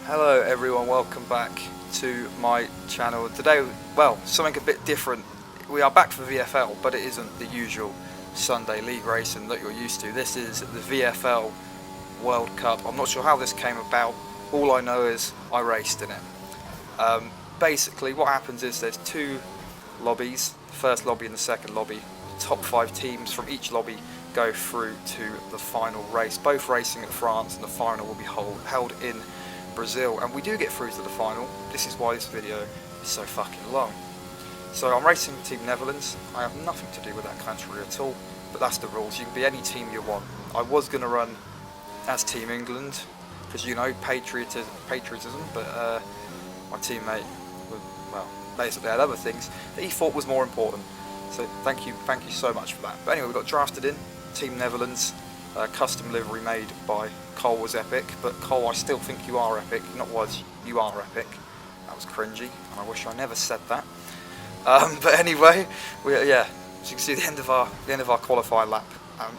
Hello everyone, welcome back to my channel. Today, well, something a bit different. We are back for VFL, but it isn't the usual Sunday league racing that you're used to. This is the VFL World Cup. I'm not sure how this came about. All I know is I raced in it. Basically what happens is there's two lobbies, the first lobby and the second lobby. Top 5 teams from each lobby go through to the final race, both racing in France, and the final will be held in Brazil, and we do get through to the final. This is why this video is so fucking long. So I'm racing with Team Netherlands. I have nothing to do with that country at all, but that's the rules. You can be any team you want. I was going to run as Team England because, you know, patriotism, but my teammate, well, basically had other things that he thought was more important. So thank you so much for that. But anyway, we got drafted in Team Netherlands. Custom livery made by Cole was epic, but Cole, I still think you are epic. Not was, you are epic. That was cringy, and I wish I never said that. But anyway, yeah. As you can see, the end of our qualifying lap.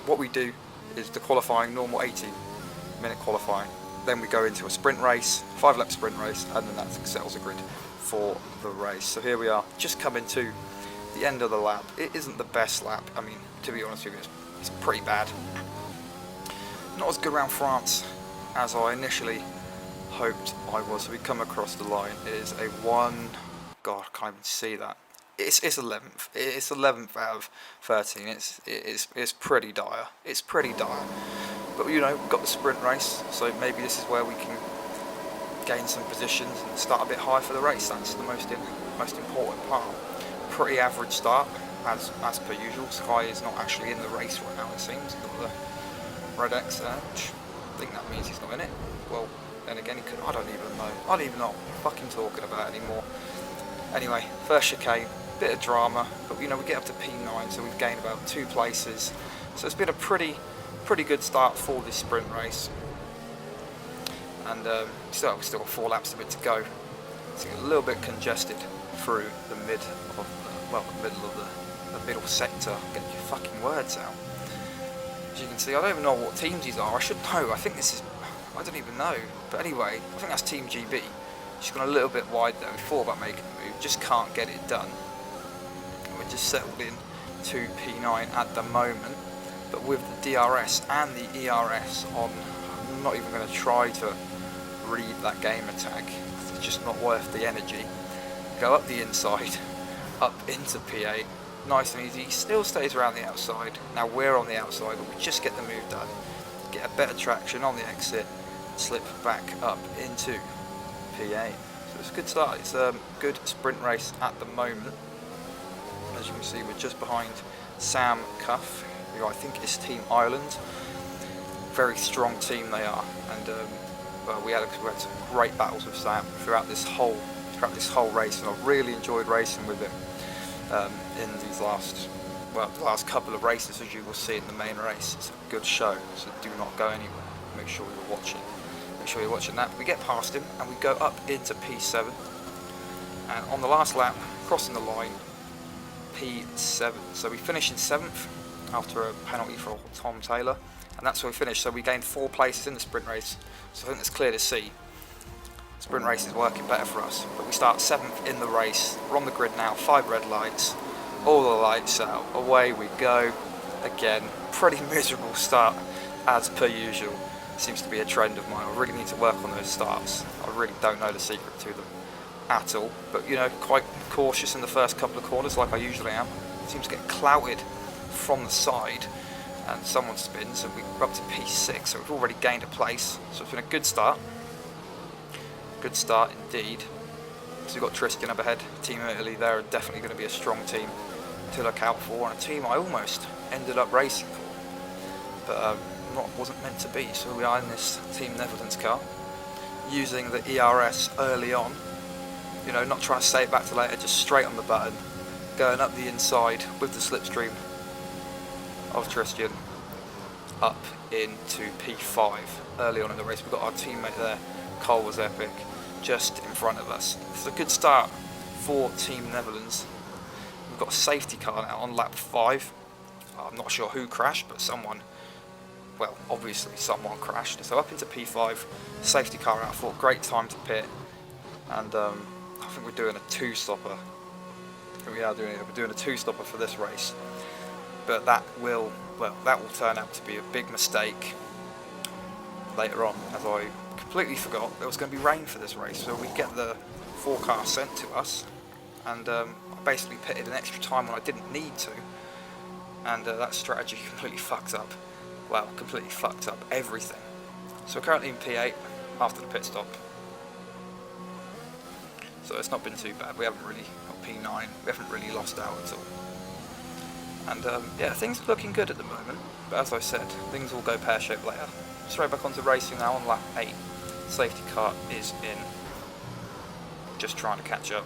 What we do is the qualifying, normal 18-minute qualifying. Then we go into a sprint race, 5-lap sprint race, and then that settles the grid for the race. So here we are, just coming to the end of the lap. It isn't the best lap. I mean, to be honest with you, it's pretty bad. Not as good around France as I initially hoped I was. So we come across the line. It is a God, I can't even see that. It's 11th. It's 11th out of 13. It's pretty dire. It's pretty dire. But you know, we've got the sprint race, so maybe this is where we can gain some positions and start a bit high for the race. That's the most important part. Pretty average start, as per usual. Sky is not actually in the race right now, it seems. He's got the red X there, which I think that means he's not in it. Well, then again, he could. I don't even know. I don't even know what I'm fucking talking about anymore. Anyway, first chicane, bit of drama, but you know, we get up to P9, so we've gained about 2 places. So it's been a pretty good start for this sprint race. And we've still got 4 laps of it to go. It's a little bit congested through the middle of the middle sector. Get your fucking words out. As you can see, I don't even know what teams these are. I should know. I think this is, I don't even know. But anyway, I think that's Team GB. She's gone a little bit wide there. We thought about making the move, just can't get it done. And we're just settled in to P9 at the moment. But with the DRS and the ERS on, I'm not even going to try to read that game tag. It's just not worth the energy. Go up the inside, up into P8. Nice and easy. He still stays around the outside. Now we're on the outside, but we just get the move done. Get a better traction on the exit, slip back up into P8. So it's a good start. It's a good sprint race at the moment. As you can see, we're just behind Sam Cuff, who I think is Team Ireland. Very strong team they are, and well, we had some great battles with Sam throughout this whole race, and I've really enjoyed racing with him. In these last couple of races, as you will see in the main race. It's a good show, so do not go anywhere. Make sure you're watching that. We get past him and we go up into P7, and on the last lap, crossing the line, P7. So we finish in 7th after a penalty for Tom Taylor, and that's where we finished. So we gained 4 places in the sprint race, so I think that's clear to see. Sprint race is working better for us, but we start 7th in the race. We're on the grid now, 5 red lights, all the lights out, away we go. Again, pretty miserable start as per usual. Seems to be a trend of mine. I really need to work on those starts. I really don't know the secret to them at all, but you know, quite cautious in the first couple of corners like I usually am. Seems to get clouted from the side and someone spins, and we're up to P6, so we've already gained a place. So it's been a good start. Good start indeed. So we've got Tristan up ahead. Team Italy, they're definitely going to be a strong team to look out for, and a team I almost ended up racing for, but wasn't meant to be. So we are in this Team Netherlands car, using the ERS early on. You know, not trying to save it back to later, just straight on the button, going up the inside with the slipstream of Tristan up into P5 early on in the race. We've got our teammate there, Cole was epic, just in front of us. It's a good start for Team Netherlands. We've got a safety car now on lap 5. I'm not sure who crashed, but someone well, obviously someone crashed. So up into P5, safety car out. I thought great time to pit, and I think we're doing a two-stopper. We're doing a two-stopper for this race, but that will turn out to be a big mistake later on, as I completely forgot there was going to be rain for this race. So we get the forecast sent to us, and I basically pitted an extra time when I didn't need to, and that strategy completely fucked up. Well, completely fucked up everything. So we're currently in P8 after the pit stop. So it's not been too bad. We haven't really, or P9, we haven't really lost out at all. And yeah, things are looking good at the moment. But as I said, things will go pear-shaped later. Straight back onto racing now on lap 8. Safety car is in. Just trying to catch up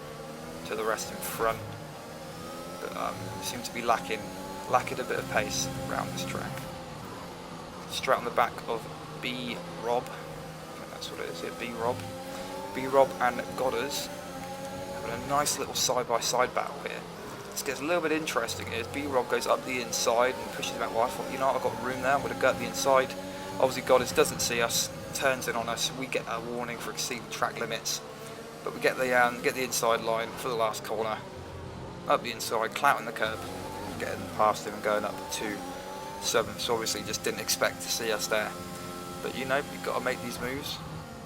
to the rest in front. But seem to be lacking a bit of pace around this track. Straight on the back of B Rob. I think that's what it is, yeah, B Rob. B Rob and Godders having a nice little side-by-side battle here. This gets a little bit interesting as B Rob goes up the inside and pushes him out. Well, I thought, you know, I've got room there, I'm going to go up the inside. Obviously Godders doesn't see us, turns in on us. We get a warning for exceeding track limits, but we get the inside line for the last corner. Up the inside, clouting the curb, getting past him and going up to 7th. So obviously just didn't expect to see us there. But you know, you've got to make these moves.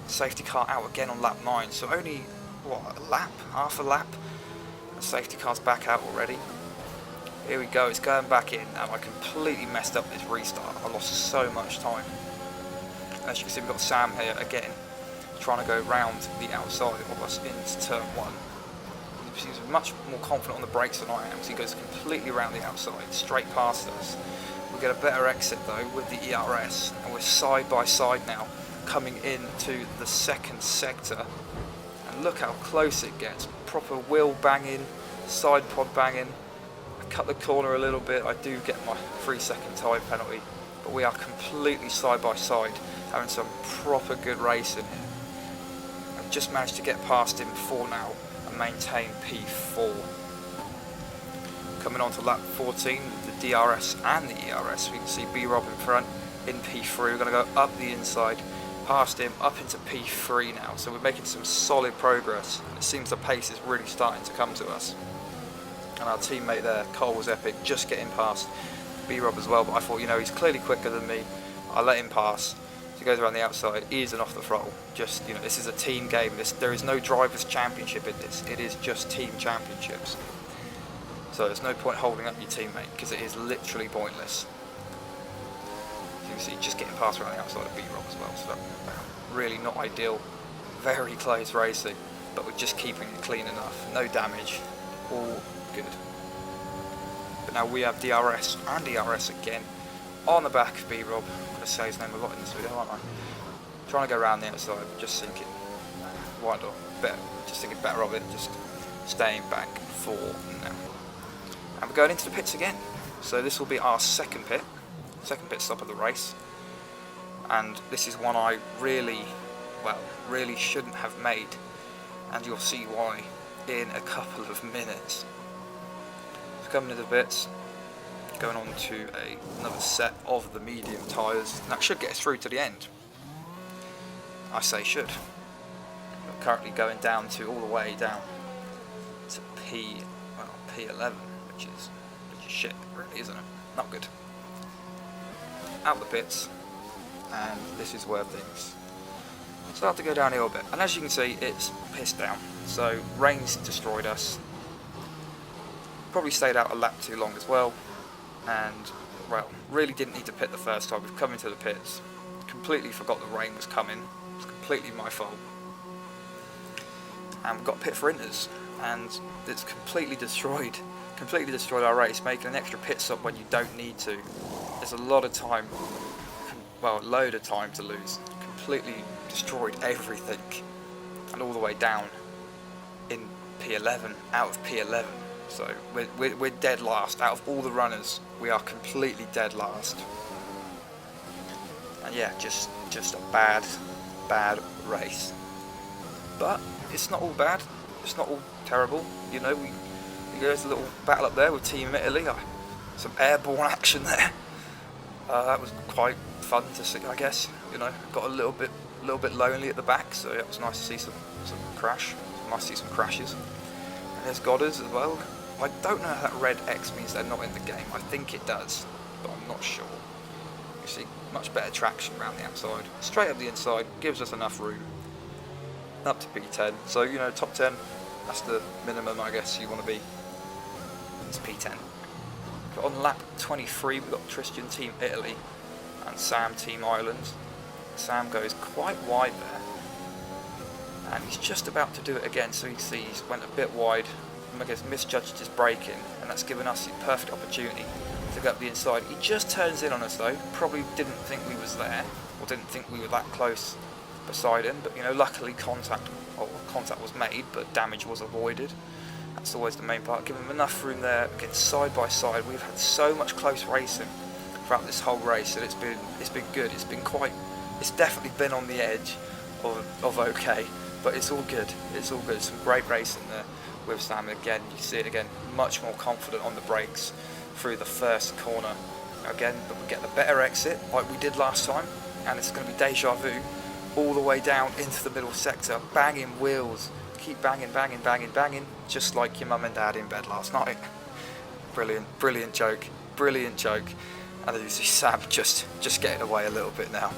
Safety car out again on lap 9, so only, what, a lap? Half a lap? The safety car's back out already. Here we go, it's going back in, and I completely messed up this restart. I lost so much time. As you can see, we've got Sam here again, trying to go round the outside of us into turn 1. He's much more confident on the brakes than I am, so he goes completely around the outside, straight past us. We get a better exit though with the ERS, and we're side by side now, coming into the second sector. And look how close it gets. Proper wheel banging, side pod banging. I cut the corner a little bit, I do get my 3-second time penalty, but we are completely side by side, having some proper good racing here. I've just managed to get past him before now and maintain P4. Coming on to lap 14, the DRS and the ERS, we can see B-Rob in front in P3. We're going to go up the inside, past him, up into P3 now. So we're making some solid progress, and it seems the pace is really starting to come to us. And our teammate there, Cole, was epic, just getting past B-Rob as well. But I thought, you know, he's clearly quicker than me. I let him pass. So he goes around the outside, easing off the throttle. Just, you know, this is a team game. There is no drivers' championship in this. It is just team championships. So there's no point holding up your teammate, because it is literally pointless. You can see just getting past around the outside of B-Rob as well, so that really not ideal. Very close racing, but we're just keeping it clean enough. No damage, all good. But now we have DRS and ERS again on the back of B-Rob. I'm going to say his name a lot in this video, aren't I? Trying to go around the outside, just thinking, why not? Just thinking better of it, just staying back for now. And we're going into the pits again. So this will be our second pit stop of the race. And this is one I really shouldn't have made. And you'll see why in a couple of minutes. So coming into the pits, going on to another set of the medium tyres. That should get us through to the end. I say should. We're currently going down to all the way down to P11. Which is shit, really, isn't it? Not good. Out the pits, and this is where things start to go downhill a bit. And as you can see, it's pissed down. So rain's destroyed us. Probably stayed out a lap too long as well. And well, really didn't need to pit the first time. We've come into the pits, completely forgot the rain was coming. It's completely my fault. And we've got pit for inters, and it's completely destroyed our race, making an extra pit stop when you don't need to. There's a lot of time, well, a load of time to lose. Completely destroyed everything, and all the way down in P11, out of P11. So we're dead last. Out of all the runners, we are completely dead last. And yeah, just a bad race. But it's not all bad. It's not all terrible. You know, there's a little battle up there with Team Italy. Some airborne action there. That was quite fun to see, I guess. You know, got a little bit lonely at the back, so it was nice to see some crash. Nice to see some crashes. And there's Goddard as well. I don't know if that red X means they're not in the game. I think it does, but I'm not sure. You see much better traction around the outside. Straight up the inside, gives us enough room. Up to P10. So, you know, top 10, that's the minimum, I guess, you want to be. It's P10. But on lap 23, we've got Tristan, Team Italy, and Sam, Team Ireland. Sam goes quite wide there. And he's just about to do it again, so you see he's went a bit wide. I guess misjudged his braking, and that's given us the perfect opportunity to go up the inside. He just turns in on us though, probably didn't think we was there, or didn't think we were that close beside him, but you know, luckily contact was made, but damage was avoided. That's always the main part. Give him enough room there. Again, side by side, we've had so much close racing throughout this whole race, and it's been good. It's definitely been on the edge of okay, but it's all good. It's all good. Some great racing there with Sam. Again, you see it again, much more confident on the brakes through the first corner. Again, but we get the better exit like we did last time, and it's going to be deja vu all the way down into the middle sector, banging wheels, keep banging, just like your mum and dad in bed last night. Brilliant joke. And as you see Sam just getting away a little bit now.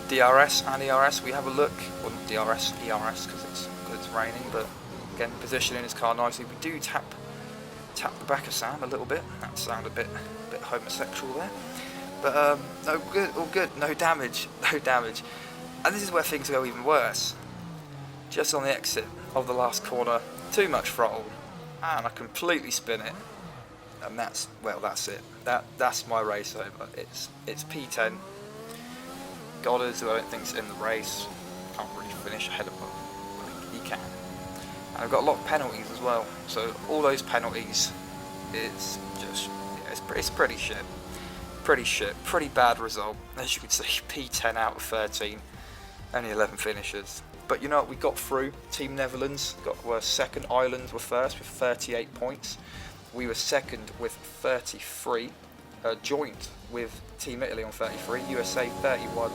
DRS and ERS, we have a look. Well, not DRS, ERS, because it's raining, but again, positioning his car nicely. We do tap the back of Sam a little bit. That sounded a bit homosexual there. But no good, all good, no damage. And this is where things go even worse. Just on the exit of the last corner, too much throttle, and I completely spin it. And that's it. That's my race over. It's P10. Goddard, who I don't think's in the race, can't really finish ahead of him. He can. And I've got a lot of penalties as well. So all those penalties, it's just it's pretty shit. Pretty bad result. As you can see, P10 out of 13, only 11 finishes. But you know what? We got through. Team Netherlands were second. Ireland were first with 38 points. We were second with 33. Joint with Team Italy on 33, USA 31,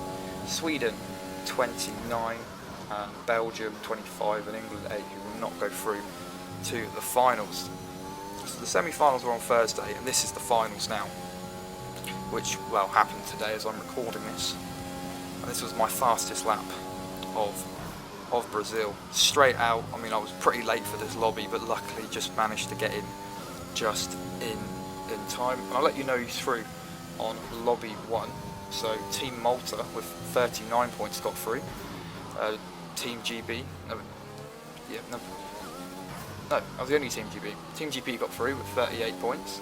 Sweden 29, Belgium 25, and England 8, who will not go through to the finals. So the semi-finals were on Thursday, and this is the finals now, which happened today as I'm recording this. And this was my fastest lap of Brazil, straight out. I mean, I was pretty late for this lobby, but luckily just managed to get in just in time. And I'll let you know through on lobby 1. So Team Malta with 39 points got through. Team GB, I was the only Team GB. Team GB got through with 38 points.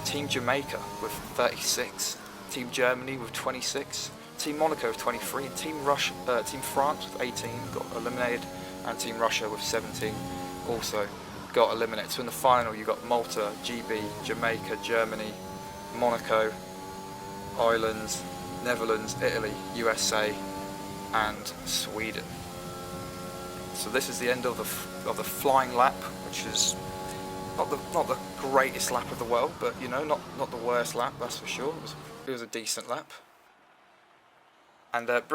Team Jamaica with 36. Team Germany with 26. Team Monaco with 23. And Team France with 18 got eliminated, and Team Russia with 17 also got eliminated. So in the final you got Malta, GB, Jamaica, Germany, Monaco, Ireland, Netherlands, Italy, USA and Sweden. So this is the end of the flying lap, which is not the greatest lap of the world, but you know, not the worst lap, that's for sure. It was a decent lap. And 12.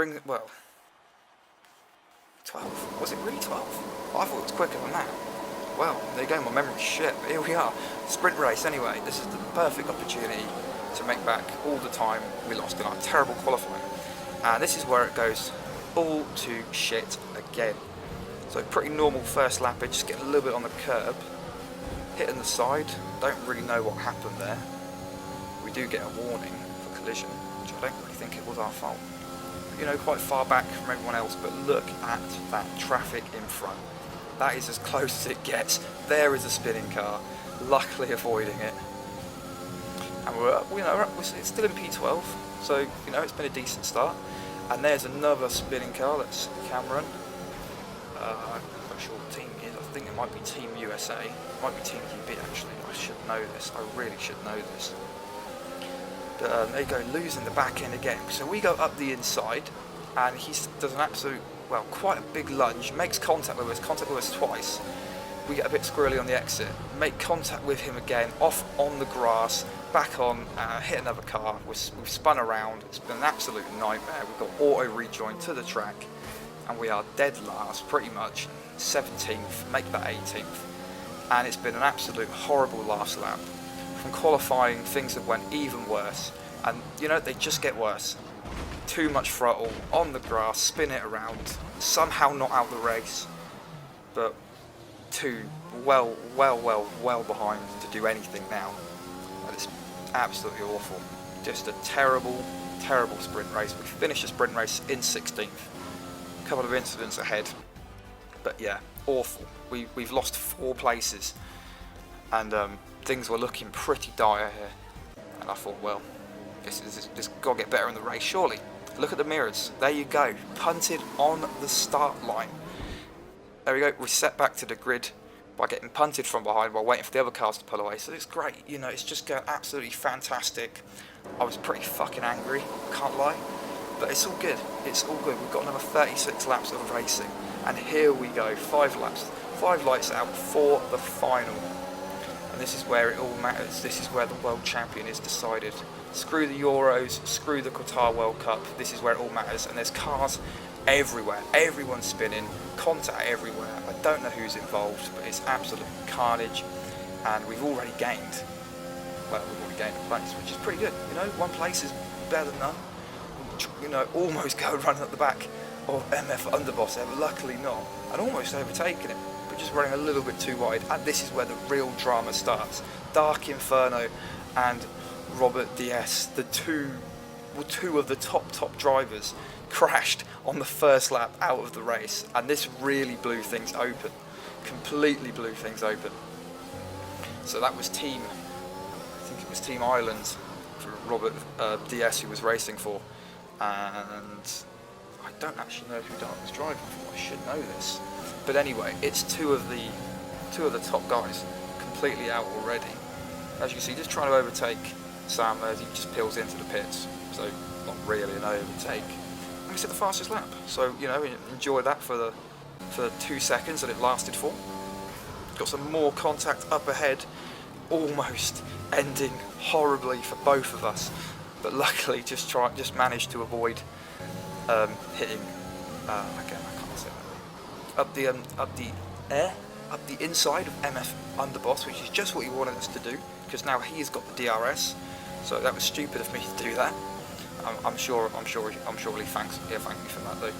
Was it really 12? I thought it was quicker than that. Well, there you go, my memory's shit, but here we are. Sprint race anyway. This is the perfect opportunity to make back all the time we lost in our terrible qualifying. And this is where it goes all to shit again. So pretty normal first lap, just getting a little bit on the curb, hitting the side. Don't really know what happened there. We do get a warning for collision, which I don't really think it was our fault. You know, quite far back from everyone else, but look at that traffic in front. That is as close as it gets. There is a spinning car, luckily avoiding it. And it's still in P12, so you know, it's been a decent start. And there's another spinning car, that's Cameron. I'm not quite sure what team it is. I think it might be Team USA. It might be Team GB actually. I should know this. I really should know this. But there you go, losing the back end again. So we go up the inside, and he does an absolute, quite a big lunge. Makes contact with us twice. we get a bit squirrely on the exit, make contact with him again, off on the grass, back on, hit another car, we've spun around, it's been an absolute nightmare. We've got auto rejoin to the track, and we are dead last, pretty much, 17th, make that 18th, and it's been an absolute horrible last lap. From qualifying, things have went even worse, and you know, they just get worse. Too much throttle, on the grass, spin it around, somehow not out the race, but too well behind to do anything now, and it's absolutely awful. Just a terrible sprint race. We finished the sprint race in 16th, a couple of incidents ahead, but yeah, awful. We've lost 4 places, and things were looking pretty dire here, and I thought, well, this got to get better in the race, surely. Look at the mirrors, there you go, punted on the start line. There we go, we set back to the grid by getting punted from behind while waiting for the other cars to pull away, so it's great, you know, it's just going absolutely fantastic. I was pretty fucking angry, can't lie, but it's all good, we've got another 36 laps of racing, and here we go, 5 laps, 5 lights out for the final. And this is where it all matters, this is where the world champion is decided. Screw the Euros, screw the Qatar World Cup, this is where it all matters, and there's cars everywhere, everyone's spinning, contact everywhere. I don't know who's involved, but it's absolute carnage, and we've already gained a place, which is pretty good, you know, 1 place is better than none. You know, almost go running at the back of MF Underboss there, but luckily not, and almost overtaking it, but just running a little bit too wide, and this is where the real drama starts. Dark Inferno and Robert DS, the two of the top drivers, crashed on the first lap out of the race, and this really blew things open, completely blew things open. So that was I think it was Team Ireland for Robert DS who was racing for, and I don't actually know who Dark was driving for, I should know this, but anyway, it's two of the top guys completely out already. As you can see, just trying to overtake Sam there, he just peels into the pits, so not really an overtake. And we set the fastest lap, so you know, enjoy that for the 2 seconds that it lasted for. Got some more contact up ahead, almost ending horribly for both of us, but luckily just managed to avoid hitting again, I can't say that, up the inside of MF Underboss, which is just what he wanted us to do, because now he's got the DRS. So that was stupid of me to do that. I'm sure he thank me for that though.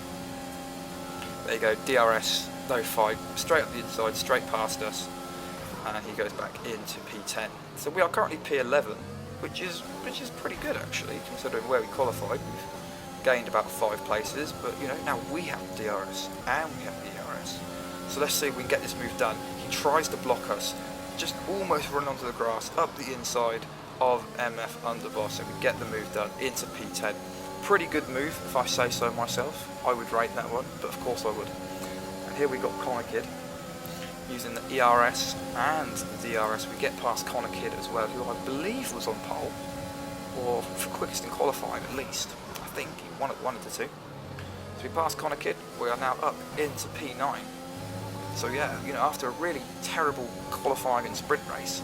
There you go, DRS, no fight, straight up the inside, straight past us, and he goes back into P10. So we are currently P11, which is pretty good actually, considering where we qualified. We've gained about 5 places, but you know, now we have the DRS and we have the ERS. So let's see if we can get this move done. He tries to block us, just almost run onto the grass, up the inside of MF Underboss, and we get the move done into P10. Pretty good move, if I say so myself. I would rate that one, but of course I would. And here we got Connor Kidd using the ERS and the DRS. We get past Connor Kidd as well, who I believe was on pole, or for quickest in qualifying at least. I think one of the two. So we passed Connor Kidd. We are now up into P9. So yeah, you know, after a really terrible qualifying and sprint race,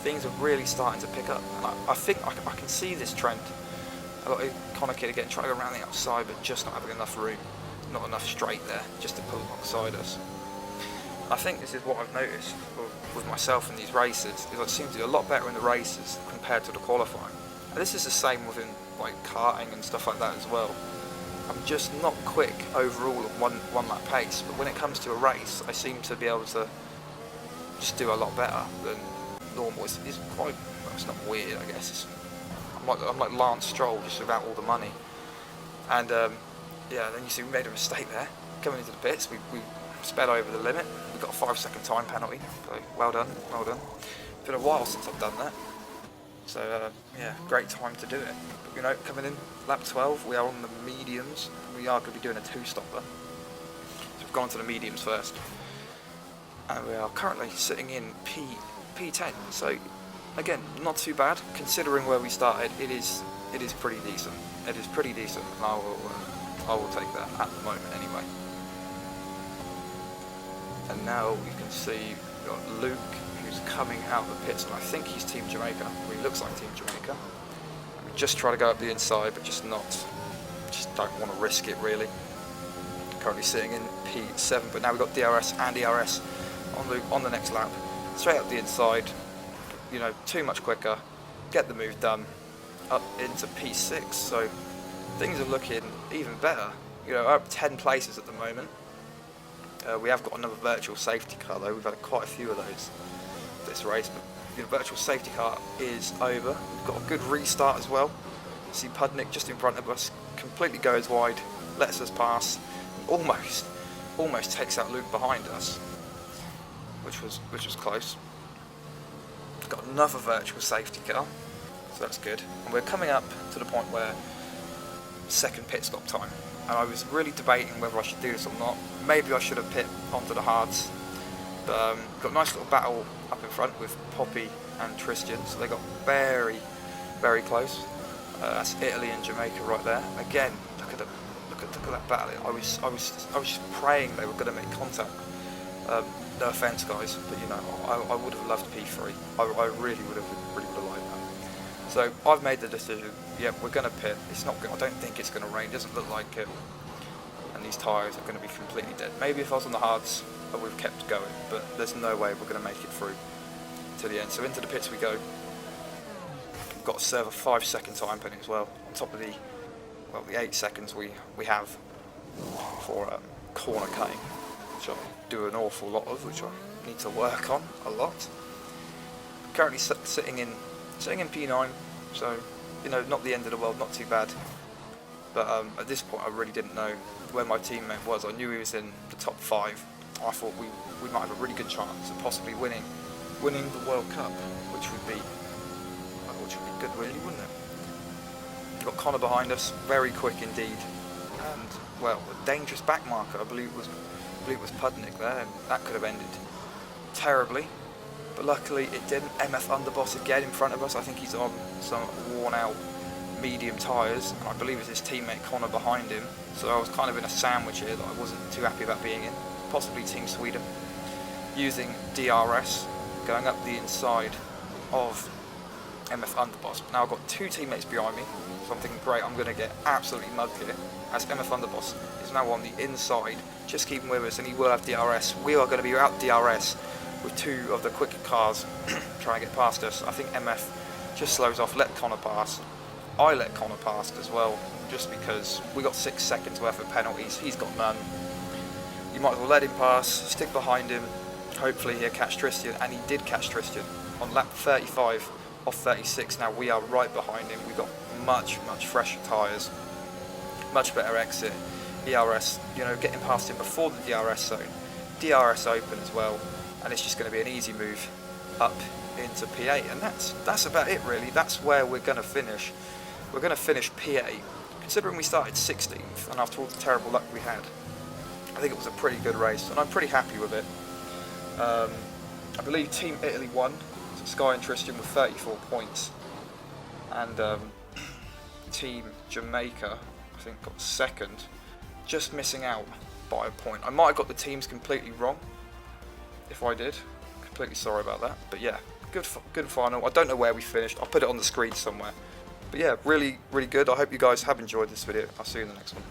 things are really starting to pick up, and I think I can see this trend. A lot of Connor Kidd again trying to go around the outside, but just not having enough room, not enough straight there, just to pull alongside us. I think this is what I've noticed with myself in these races, is I seem to do a lot better in the races compared to the qualifying. And this is the same within like karting and stuff like that as well. I'm just not quick overall at one lap pace, but when it comes to a race, I seem to be able to just do a lot better than normal. It's quite, well, it's not weird, I guess. I'm like Lance Stroll, just without all the money. And yeah, then you see we made a mistake there. Coming into the pits, we sped over the limit. We got a 5-second time penalty. So well done, well done. It's been a while since I've done that. So yeah, great time to do it. But, you know, coming in lap 12, we are on the mediums. We are going to be doing a 2-stopper. So we've gone to the mediums first, and we are currently sitting in P10. So again, not too bad considering where we started. It is pretty decent. It is pretty decent, and I will take that at the moment anyway. And now you can see got Luke, who's coming out of the pits, and I think he's Team Jamaica. Well, he looks like Team Jamaica. We just try to go up the inside, but just don't want to risk it really. Currently sitting in P7, but now we've got DRS and ERS on Luke on the next lap. Straight up the inside, you know, too much quicker. Get the move done up into P6. So things are looking even better. You know, up 10 places at the moment. We have got another virtual safety car though. We've had quite a few of those this race, but the virtual safety car is over. We've got a good restart as well. See Pudnick just in front of us, completely goes wide, lets us pass, almost takes out Luke behind us, which was close. Got another virtual safety car, so that's good. And we're coming up to the point where second pit stop time, and I was really debating whether I should do this or not. Maybe I should have pit onto the hards, but got a nice little battle up in front with Poppy and Tristan, so they got very, very close. That's Italy and Jamaica right there. Again, look at that battle. I was just praying they were going to make contact. No offence, guys, but you know, I would have loved P3. I really would have liked that. So I've made the decision. Yep, we're going to pit. It's not. I don't think it's going to rain. It doesn't look like it. And these tyres are going to be completely dead. Maybe if I was on the hards, I would have kept going. But there's no way we're going to make it through to the end. So into the pits we go. We've got to serve a 5-second time penalty as well, on top of the 8 seconds we have for corner cutting, which I do an awful lot of, which I need to work on a lot. Currently sitting in P9, so you know, not the end of the world, not too bad. But at this point, I really didn't know where my teammate was. I knew he was in the top 5. I thought we might have a really good chance of possibly winning the World Cup, which would be good, really, wouldn't it? Got Connor behind us, very quick indeed, and well, a dangerous back marker. I believe it was Pudnick there, and that could have ended terribly, but luckily it didn't. MF Underboss again in front of us. I think he's on some worn out medium tyres, and I believe it's his teammate Connor behind him, so I was kind of in a sandwich here that I wasn't too happy about being in. Possibly Team Sweden using DRS, going up the inside of MF Underboss. Now I've got 2 teammates behind me, so I'm thinking, great, I'm going to get absolutely mugged here, as MF Underboss is now on the inside, just keeping with us, and he will have DRS. We are going to be out DRS with 2 of the quicker cars trying to get past us. I think MF just slows off, let Connor pass. I let Connor pass as well, just because we got 6 seconds worth of penalties, he's got none. You might as well let him pass, stick behind him, hopefully he'll catch Tristan, and he did catch Tristan on lap 35 off 36. Now we are right behind him. We've got much fresher tyres, much better exit. ERS, you know, getting past him before the DRS zone. DRS open as well, and it's just going to be an easy move up into P8, and that's about it really. That's where we're going to finish. We're going to finish P8, considering we started 16th, and after all the terrible luck we had, I think it was a pretty good race, and I'm pretty happy with it. I believe Team Italy won. Sky and Tristan with 34 points, and Team Jamaica, I think, got second, just missing out by a point. I might have got the teams completely wrong. If I did, completely sorry about that. But yeah, good final. I don't know where we finished. I'll put it on the screen somewhere. But yeah, really good. I hope you guys have enjoyed this video. I'll see you in the next one.